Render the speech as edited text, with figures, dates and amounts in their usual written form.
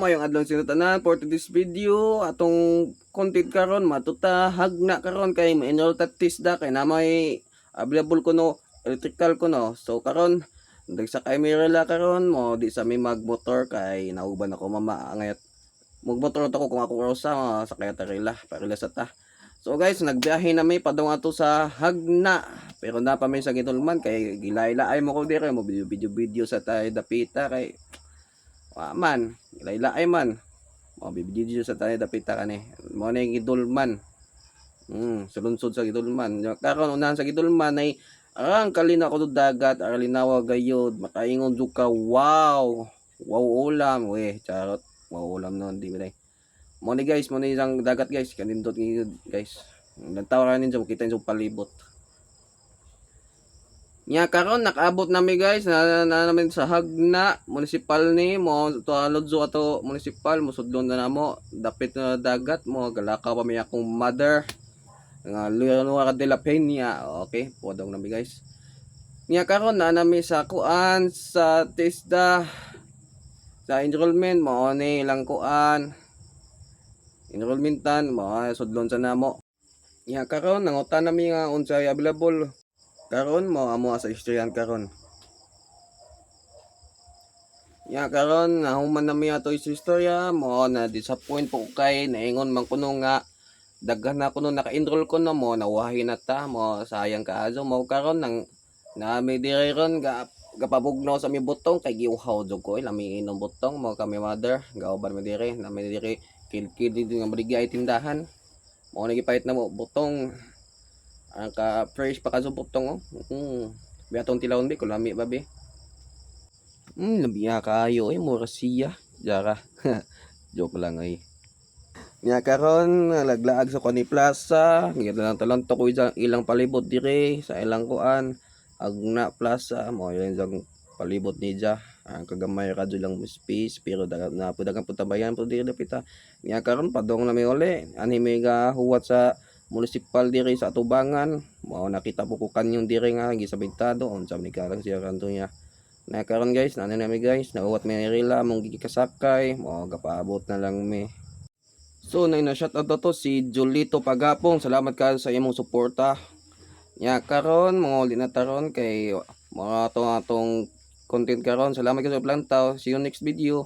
mayong adlaw sa tanan for this video atong content karon matuta hagna karon kay ma-enroll ta TISDA kay na may available kuno electrical kuno. So karon nagsakay mi rela karon mo di sa mi magmotor kay nauban ako mama ngayat magmotor to ko kung ako sa sakay ta rela parila sa ta. So guys, nagbiyahe na mi padung ato sa Hagna. Pero na pa may sa Gitulman kay gilay-laay mo ko dire mo video sa tay dapita kay man, gilay-laay man. Mo video sa tay dapita kani. Mo na yung Gidulman. Sulunsod sa Gidulman. Karon unahan sa Gidulman ay ang kalina ko dagat, aralinawa gayod, makaingon jud ka. Wow. Wow ulam we, charot. Wow ulam non di ba? Mo ni guys, mo ni isang dagat guys, kanindot guys. Nagtawa ra ninyo makita ninyo palibot. Nya karon nakaabot nami guys na namin sa Hagna municipal ni mo to Lodzo ato municipal musudlon na namo dapit na dagat mo galakaw pa mi akong mother nga Leonora de la Peña. Okay, podong nami guys. Nya karon na nami sa kuan sa TISDA sa enrollment mo ni lang kuan enrollmentan mo sudlon sa namo. Nya karon nangutan nami nga unsay available karon mo amo sa istoryan karon. Ya karon nahuman na mi ato sa istorya mo na disappoint po kay naingon man kuno nga daghan na kuno naka-enroll ko na mo nawahi na ta mo sayang kaazo mo karon nang nami dire ron gapabugnaw sa mi butong kay giuhaw jud ko lami inom butong mo kami mother gauban mi dire nami dire kilkil dito nga maligay tindahan mo nagipait na mo butong ang ka fresh pa ka butong biatong tilawon bi kulami ba bi labiya kayo mura siya jara joke lang ay nya karon laglaag sa Connie Plaza ngita lang talon to ko ilang palibot dire sa ilang kuan Hagna Plaza mo ilang jang palibot ni ja ang kagamay radyo lang space pero na pudagan putabayan po dire dapita nya karon padong na may uli ani mega huwat sa municipal dire sa Atubangan mao nakita po ko kanyong dire nga gisabintado unsa ni karang siya kanto niya na karon guys na nami guys nauwat may rila mong gikasakay mao gapaabot na lang mi. So na shout out to si Julito Pagapong, salamat ka sa imong suporta nya karon mga uli na taron kay mga atong content karon salamat ka sa plantaw, see you next video.